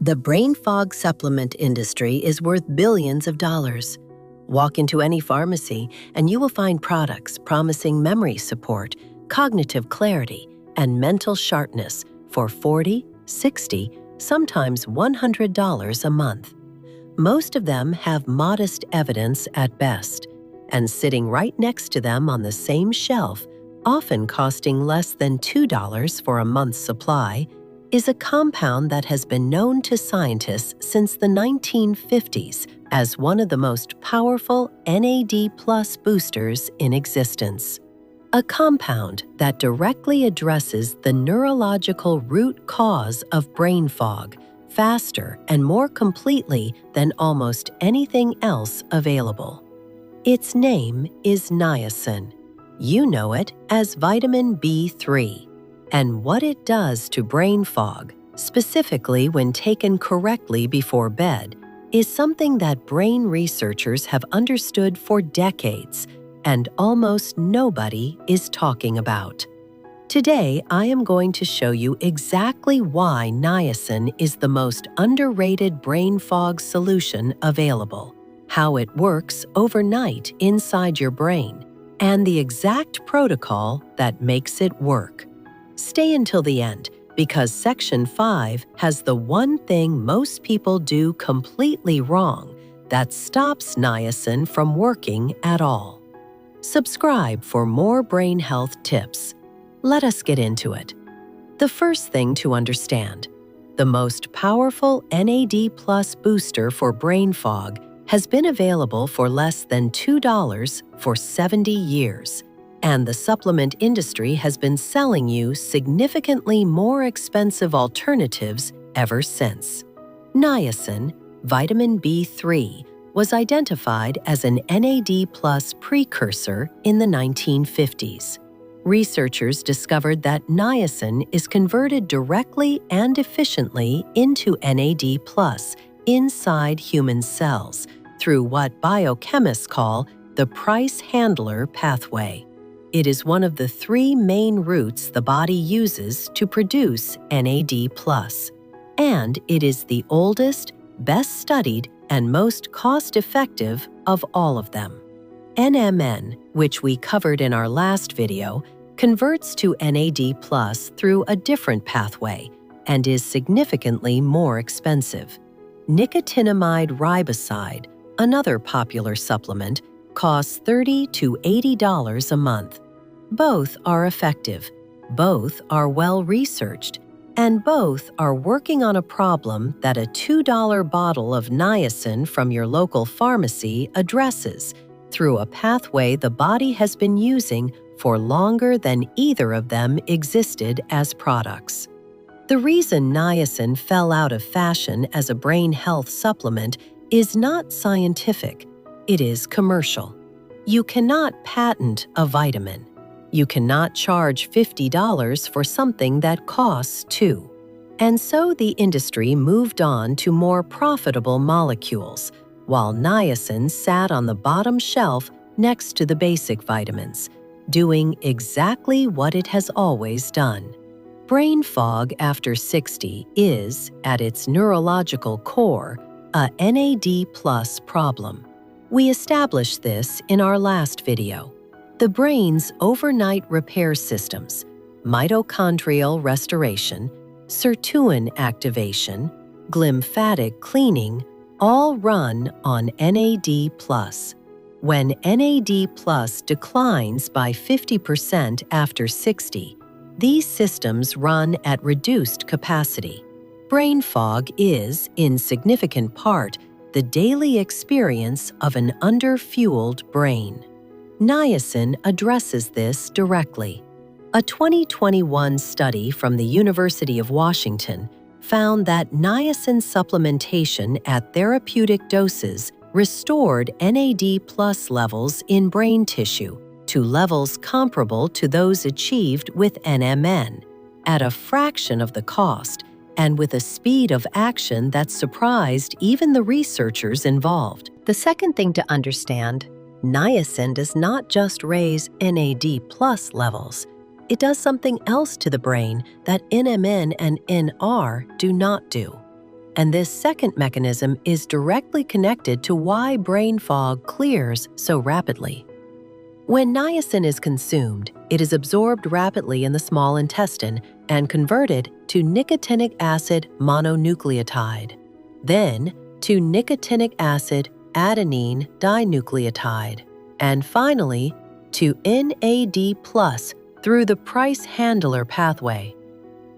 The brain fog supplement industry is worth billions of dollars. Walk into any pharmacy and you will find products promising memory support, cognitive clarity, and mental sharpness for $40, $60, sometimes $100 a month. Most of them have modest evidence at best, and sitting right next to them on the same shelf, often costing less than $2 for a month's supply, is a compound that has been known to scientists since the 1950s as one of the most powerful NAD+ boosters in existence. A compound that directly addresses the neurological root cause of brain fog faster and more completely than almost anything else available. Its name is niacin. You know it as vitamin B3. And what it does to brain fog, specifically when taken correctly before bed, is something that brain researchers have understood for decades, and almost nobody is talking about. Today, I am going to show you exactly why niacin is the most underrated brain fog solution available, how it works overnight inside your brain, and the exact protocol that makes it work. Stay until the end, because Section 5 has the one thing most people do completely wrong that stops niacin from working at all. Subscribe for more brain health tips. Let us get into it. The first thing to understand: the most powerful NAD+ booster for brain fog has been available for less than $2 for 70 years. And the supplement industry has been selling you significantly more expensive alternatives ever since. Niacin, vitamin B3, was identified as an NAD+ precursor in the 1950s. Researchers discovered that niacin is converted directly and efficiently into NAD+ inside human cells through what biochemists call the price handler pathway. It is one of the three main routes the body uses to produce NAD+, and it is the oldest, best studied, and most cost-effective of all of them. NMN, which we covered in our last video, converts to NAD+ through a different pathway and is significantly more expensive. Nicotinamide riboside, another popular supplement, costs $30 to $80 a month. Both are effective, both are well-researched, and both are working on a problem that a $2 bottle of niacin from your local pharmacy addresses through a pathway the body has been using for longer than either of them existed as products. The reason niacin fell out of fashion as a brain health supplement is not scientific, it is commercial. You cannot patent a vitamin. You cannot charge $50 for something that costs $2. And so the industry moved on to more profitable molecules, while niacin sat on the bottom shelf next to the basic vitamins, doing exactly what it has always done. Brain fog after 60 is, at its neurological core, a NAD+ problem. We established this in our last video. The brain's overnight repair systems, mitochondrial restoration, sirtuin activation, lymphatic cleaning, all run on NAD+. When NAD+ declines by 50% after 60, these systems run at reduced capacity. Brain fog is, in significant part, the daily experience of an under-fueled brain. Niacin addresses this directly. A 2021 study from the University of Washington found that niacin supplementation at therapeutic doses restored NAD+ levels in brain tissue to levels comparable to those achieved with NMN, at a fraction of the cost and with a speed of action that surprised even the researchers involved. The second thing to understand: niacin does not just raise NAD+ levels. It does something else to the brain that NMN and NR do not do. and this second mechanism is directly connected to why brain fog clears so rapidly. When niacin is consumed, it is absorbed rapidly in the small intestine and converted to nicotinic acid mononucleotide, then to nicotinic acid adenine dinucleotide, and finally to NAD+ through the Price handler pathway.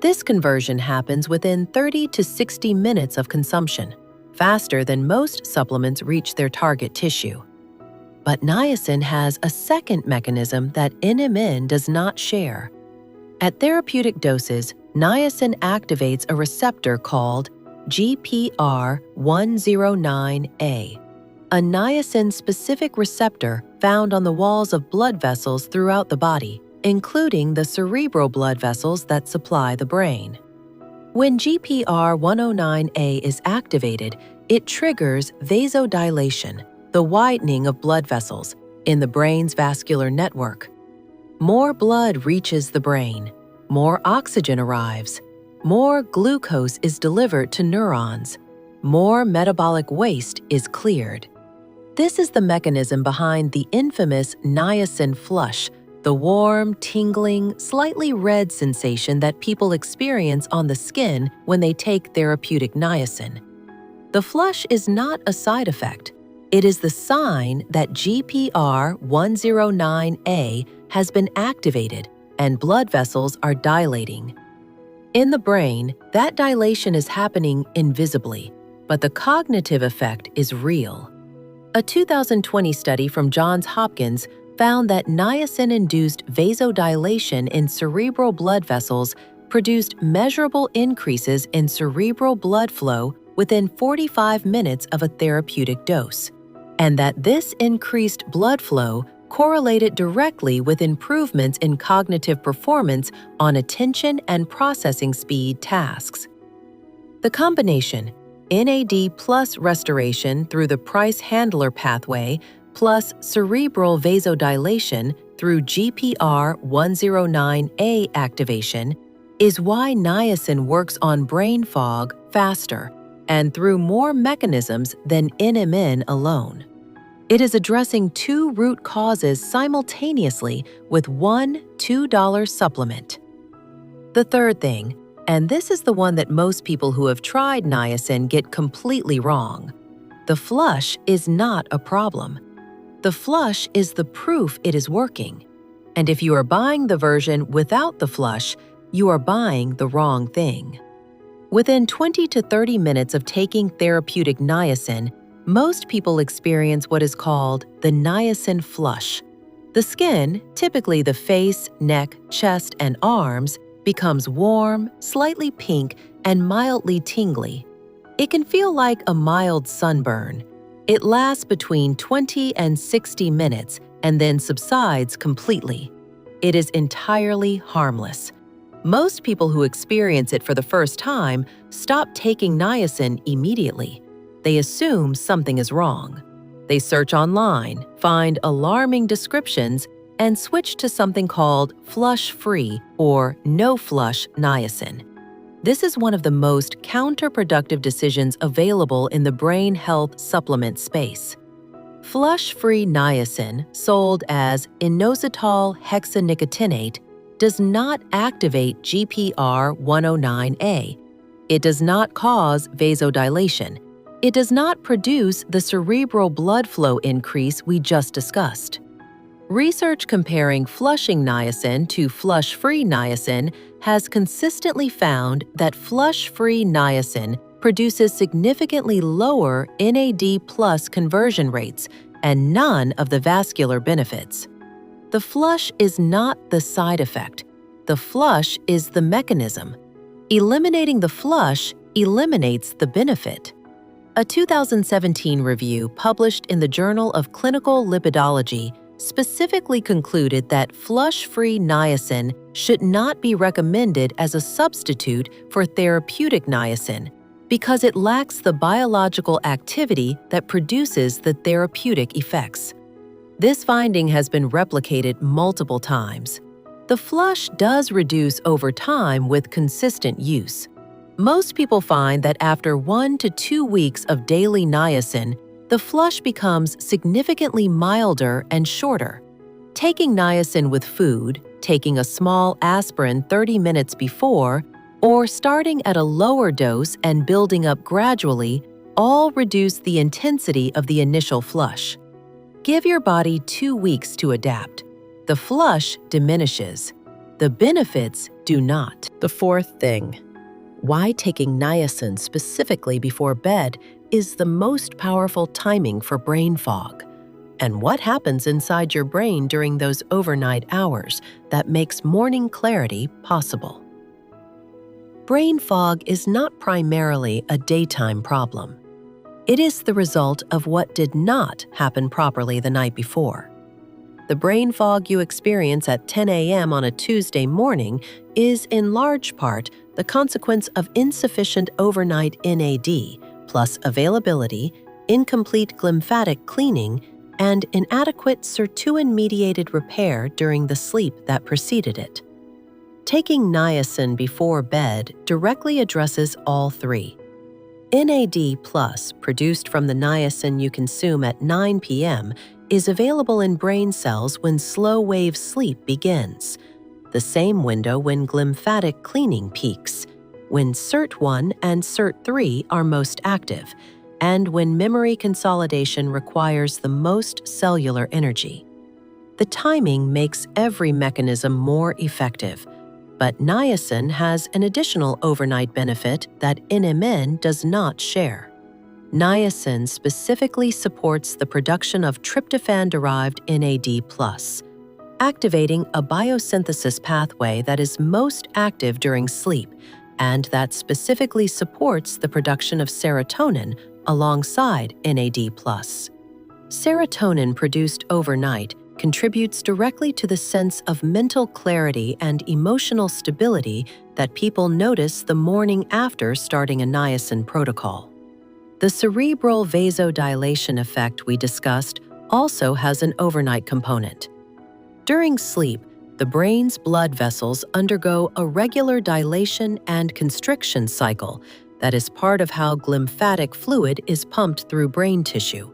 This conversion happens within 30 to 60 minutes of consumption, faster than most supplements reach their target tissue. But niacin has a second mechanism that NMN does not share. At therapeutic doses, niacin activates a receptor called GPR109A, a niacin-specific receptor found on the walls of blood vessels throughout the body, including the cerebral blood vessels that supply the brain. When GPR109A is activated, it triggers vasodilation, the widening of blood vessels in the brain's vascular network. More blood reaches the brain, more oxygen arrives, more glucose is delivered to neurons, more metabolic waste is cleared. This is the mechanism behind the infamous niacin flush, the warm, tingling, slightly red sensation that people experience on the skin when they take therapeutic niacin. The flush is not a side effect. It is the sign that GPR109A has been activated and blood vessels are dilating. In the brain, that dilation is happening invisibly, but the cognitive effect is real. A 2020 study from Johns Hopkins found that niacin-induced vasodilation in cerebral blood vessels produced measurable increases in cerebral blood flow within 45 minutes of a therapeutic dose, and that this increased blood flow correlated directly with improvements in cognitive performance on attention and processing speed tasks. The combination, NAD plus restoration through the Price handler pathway plus cerebral vasodilation through GPR109A activation, is why niacin works on brain fog faster and through more mechanisms than NMN alone. It is addressing two root causes simultaneously with one $2 supplement. The third thing, and this is the one that most people who have tried niacin get completely wrong, the flush is not a problem. The flush is the proof it is working. And if you are buying the version without the flush, you are buying the wrong thing. Within 20 to 30 minutes of taking therapeutic niacin, most people experience what is called the niacin flush. The skin, typically the face, neck, chest, and arms, becomes warm, slightly pink, and mildly tingly. It can feel like a mild sunburn. It lasts between 20 and 60 minutes and then subsides completely. It is entirely harmless. Most people who experience it for the first time stop taking niacin immediately. They assume something is wrong. They search online, find alarming descriptions, and switch to something called flush-free or no-flush niacin. This is one of the most counterproductive decisions available in the brain health supplement space. Flush-free niacin, sold as inositol hexanicotinate, does not activate GPR109A. It does not cause vasodilation. It does not produce the cerebral blood flow increase we just discussed. Research comparing flushing niacin to flush-free niacin has consistently found that flush-free niacin produces significantly lower NAD+ conversion rates and none of the vascular benefits. The flush is not the side effect. The flush is the mechanism. Eliminating the flush eliminates the benefit. A 2017 review published in the Journal of Clinical Lipidology specifically concluded that flush-free niacin should not be recommended as a substitute for therapeutic niacin because it lacks the biological activity that produces the therapeutic effects. This finding has been replicated multiple times. The flush does reduce over time with consistent use. Most people find that after 1 to 2 weeks of daily niacin, the flush becomes significantly milder and shorter. Taking niacin with food, taking a small aspirin 30 minutes before, or starting at a lower dose and building up gradually all reduce the intensity of the initial flush. Give your body 2 weeks to adapt. The flush diminishes. The benefits do not. The fourth thing. Why taking niacin specifically before bed is the most powerful timing for brain fog, and what happens inside your brain during those overnight hours that makes morning clarity possible. Brain fog is not primarily a daytime problem. It is the result of what did not happen properly the night before. The brain fog you experience at 10 a.m. on a Tuesday morning is in large part the consequence of insufficient overnight NAD, plus availability, incomplete lymphatic cleaning, and inadequate sirtuin-mediated repair during the sleep that preceded it. Taking niacin before bed directly addresses all three. NAD+, produced from the niacin you consume at 9 p.m., is available in brain cells when slow-wave sleep begins, the same window when lymphatic cleaning peaks, when SIRT1 and SIRT3 are most active, and when memory consolidation requires the most cellular energy. The timing makes every mechanism more effective, but niacin has an additional overnight benefit that NMN does not share. Niacin specifically supports the production of tryptophan-derived NAD+, activating a biosynthesis pathway that is most active during sleep and that specifically supports the production of serotonin alongside NAD+. Serotonin produced overnight contributes directly to the sense of mental clarity and emotional stability that people notice the morning after starting a niacin protocol. The cerebral vasodilation effect we discussed also has an overnight component. During sleep, the brain's blood vessels undergo a regular dilation and constriction cycle that is part of how lymphatic fluid is pumped through brain tissue.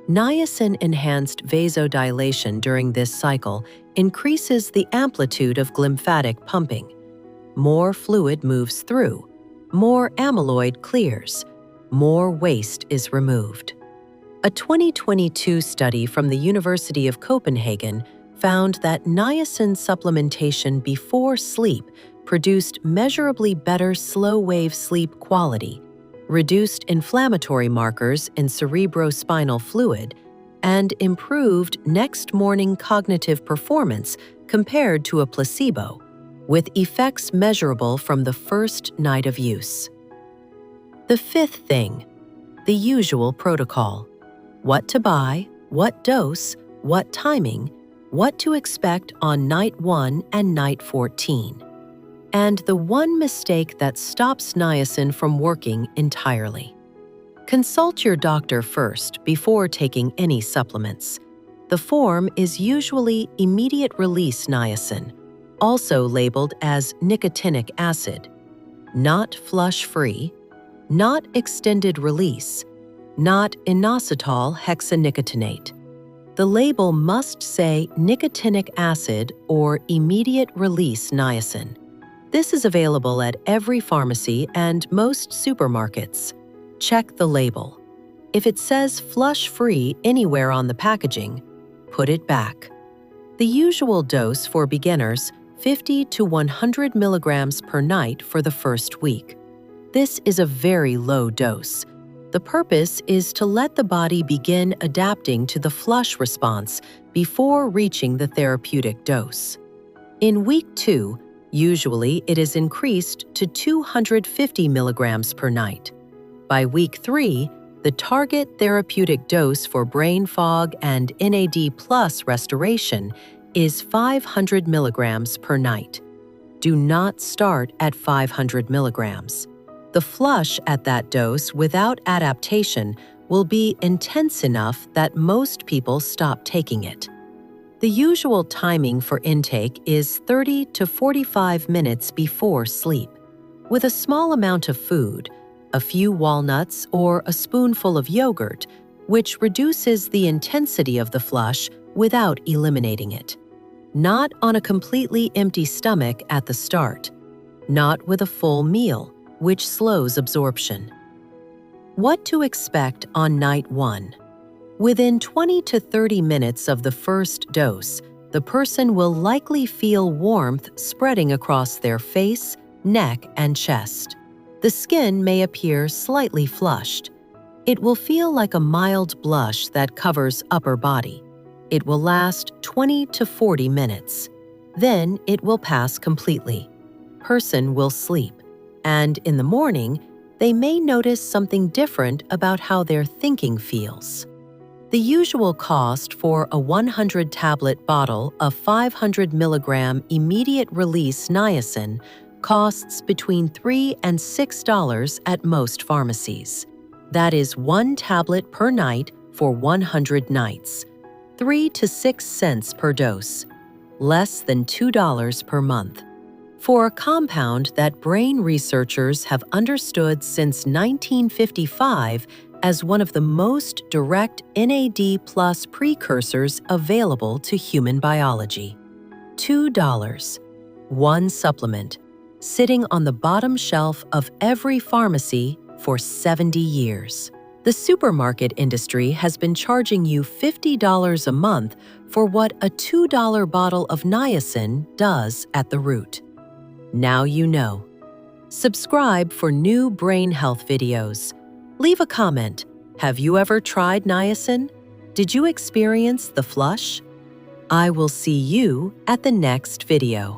Niacin-enhanced vasodilation during this cycle increases the amplitude of lymphatic pumping. More fluid moves through, more amyloid clears, more waste is removed. A 2022 study from the University of Copenhagen found that niacin supplementation before sleep produced measurably better slow-wave sleep quality, reduced inflammatory markers in cerebrospinal fluid, and improved next morning cognitive performance compared to a placebo, with effects measurable from the first night of use. The fifth thing, the usual protocol. What to buy, what dose, what timing, what to expect on night 1 and night 14. And the one mistake that stops niacin from working entirely. Consult your doctor first before taking any supplements. The form is usually immediate-release niacin, also labeled as nicotinic acid, not flush-free, not extended release, not inositol hexanicotinate. The label must say nicotinic acid or immediate-release niacin. This is available at every pharmacy and most supermarkets. Check the label. If it says flush-free anywhere on the packaging, put it back. The usual dose for beginners, 50 to 100 milligrams per night for the first week. This is a very low dose. The purpose is to let the body begin adapting to the flush response before reaching the therapeutic dose. In week 2, usually it is increased to 250 milligrams per night. By week 3, the target therapeutic dose for brain fog and NAD+ restoration is 500 milligrams per night. Do not start at 500 milligrams. The flush at that dose without adaptation will be intense enough that most people stop taking it. The usual timing for intake is 30 to 45 minutes before sleep. With a small amount of food, a few walnuts or a spoonful of yogurt, which reduces the intensity of the flush without eliminating it. Not on a completely empty stomach at the start. Not with a full meal, which slows absorption. What to expect on night 1? Within 20 to 30 minutes of the first dose, the person will likely feel warmth spreading across their face, neck, and chest. The skin may appear slightly flushed. It will feel like a mild blush that covers upper body. It will last 20 to 40 minutes. Then it will pass completely. Person will sleep, and in the morning, they may notice something different about how their thinking feels. The usual cost for a 100-tablet bottle of 500 milligram immediate-release niacin costs between $3 and $6 at most pharmacies. That is 1 tablet per night for 100 nights, 3 to 6 cents per dose, less than $2 per month. For a compound that brain researchers have understood since 1955 as one of the most direct NAD+ precursors available to human biology. $2. One supplement, sitting on the bottom shelf of every pharmacy for 70 years. The supermarket industry has been charging you $50 a month for what a $2 bottle of niacin does at the root. Now you know. Subscribe for new brain health videos. Leave a comment. Have you ever tried niacin? Did you experience the flush? I will see you at the next video.